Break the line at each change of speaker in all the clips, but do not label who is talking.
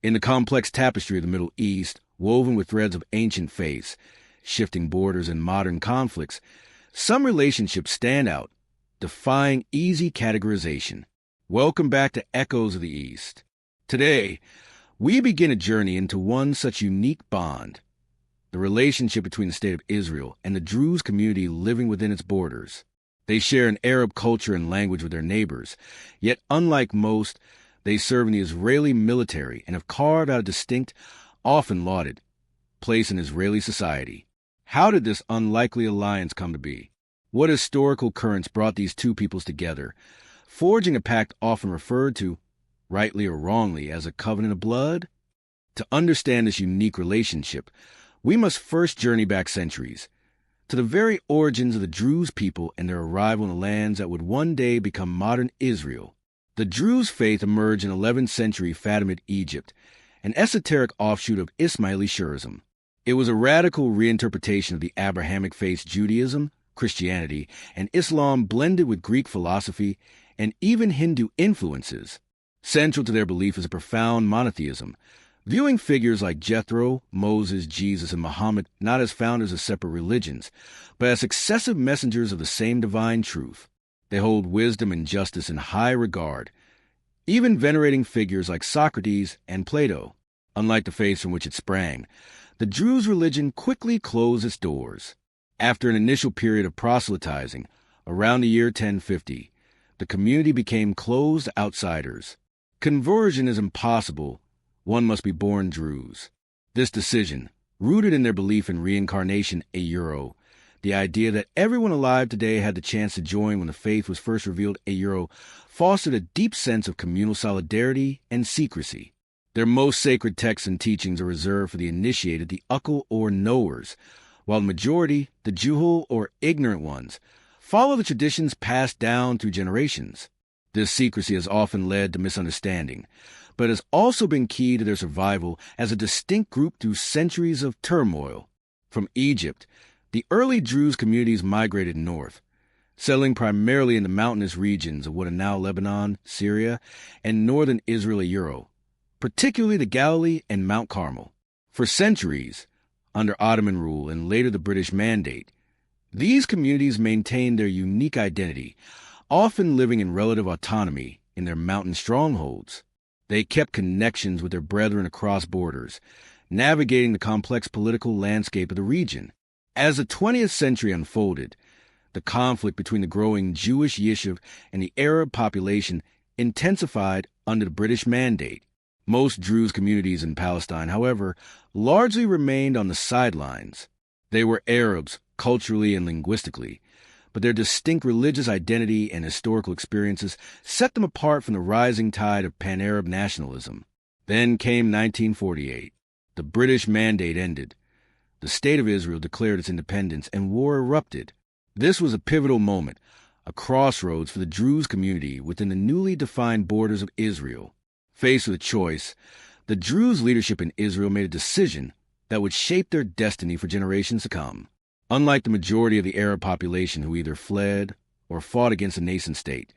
In the complex tapestry of the Middle East, woven with threads of ancient faiths, shifting borders, and modern conflicts, some relationships stand out, defying easy categorization. Welcome back to Echoes of the East. Today, we begin a journey into one such unique bond, the relationship between the State of Israel and the Druze community living within its borders. They share an Arab culture and language with their neighbors, yet unlike most, they serve in the Israeli military and have carved out a distinct, often lauded, place in Israeli society. How did this unlikely alliance come to be? What historical currents brought these two peoples together, forging a pact often referred to, rightly or wrongly, as a covenant of blood? To understand this unique relationship, we must first journey back centuries, to the very origins of the Druze people and their arrival in the lands that would one day become modern Israel. The Druze faith emerged in 11th century Fatimid Egypt, an esoteric offshoot of Ismaili Shirism. It was a radical reinterpretation of the Abrahamic faiths Judaism, Christianity, and Islam blended with Greek philosophy and even Hindu influences. Central to their belief is a profound monotheism, viewing figures like Jethro, Moses, Jesus, and Muhammad not as founders of separate religions, but as successive messengers of the same divine truth. They hold wisdom and justice in high regard, even venerating figures like Socrates and Plato. Unlike the faiths from which it sprang, the Druze religion quickly closed its doors. After an initial period of proselytizing, around the year 1050, the community became closed to outsiders. Conversion is impossible. One must be born Druze. This decision, rooted in their belief in reincarnation a euro, the idea that everyone alive today had the chance to join when the faith was first revealed a euro, fostered a deep sense of communal solidarity and secrecy. Their most sacred texts and teachings are reserved for the initiated, the ukkel or knowers, while the majority, the juhul or ignorant ones, follow the traditions passed down through generations. This secrecy has often led to misunderstanding, but has also been key to their survival as a distinct group through centuries of turmoil. From Egypt, the early Druze communities migrated north, settling primarily in the mountainous regions of what are now Lebanon, Syria, and northern Israel Euro, particularly the Galilee and Mount Carmel. For centuries, under Ottoman rule and later the British Mandate, these communities maintained their unique identity, often living in relative autonomy in their mountain strongholds. They kept connections with their brethren across borders, navigating the complex political landscape of the region. As the 20th century unfolded, the conflict between the growing Jewish Yishuv and the Arab population intensified under the British Mandate. Most Druze communities in Palestine, however, largely remained on the sidelines. They were Arabs, culturally and linguistically, but their distinct religious identity and historical experiences set them apart from the rising tide of pan-Arab nationalism. Then came 1948. The British Mandate ended. The State of Israel declared its independence, and war erupted. This was a pivotal moment, a crossroads for the Druze community within the newly defined borders of Israel. Faced with a choice, the Druze leadership in Israel made a decision that would shape their destiny for generations to come. Unlike the majority of the Arab population who either fled or fought against a nascent state,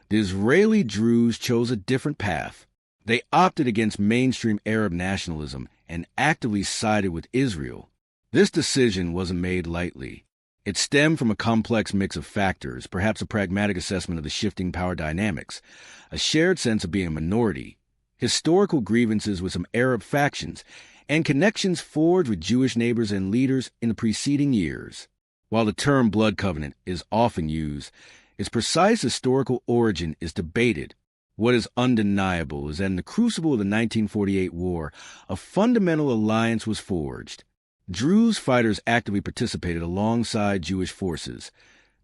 the Israeli Druze chose a different path. They opted against mainstream Arab nationalism and actively sided with Israel. This decision wasn't made lightly. It stemmed from a complex mix of factors, perhaps a pragmatic assessment of the shifting power dynamics, a shared sense of being a minority, historical grievances with some Arab factions, and connections forged with Jewish neighbors and leaders in the preceding years. While the term blood covenant is often used, its precise historical origin is debated. What is undeniable is that in the crucible of the 1948 war, a fundamental alliance was forged. Druze fighters actively participated alongside Jewish forces,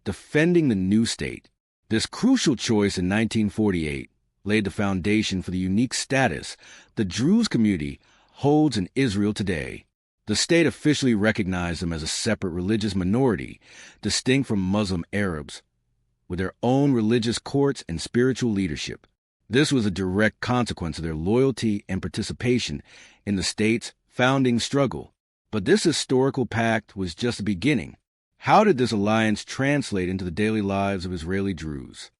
defending the new state. This crucial choice in 1948 laid the foundation for the unique status the Druze community holds in Israel today. The state officially recognized them as a separate religious minority, distinct from Muslim Arabs, with their own religious courts and spiritual leadership. This was a direct consequence of their loyalty and participation in the state's founding struggle. But this historical pact was just the beginning. How did this alliance translate into the daily lives of Israeli Druze?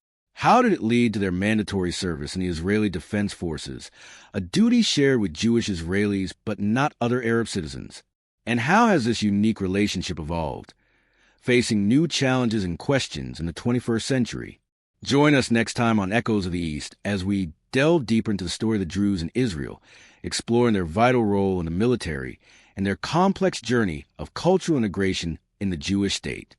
How did it lead to their mandatory service in the Israeli Defense Forces, a duty shared with Jewish Israelis but not other Arab citizens? And how has this unique relationship evolved, facing new challenges and questions in the 21st century? Join us next time on Echoes of the East as we delve deeper into the story of the Druze in Israel, exploring their vital role in the military and their complex journey of cultural integration in the Jewish state.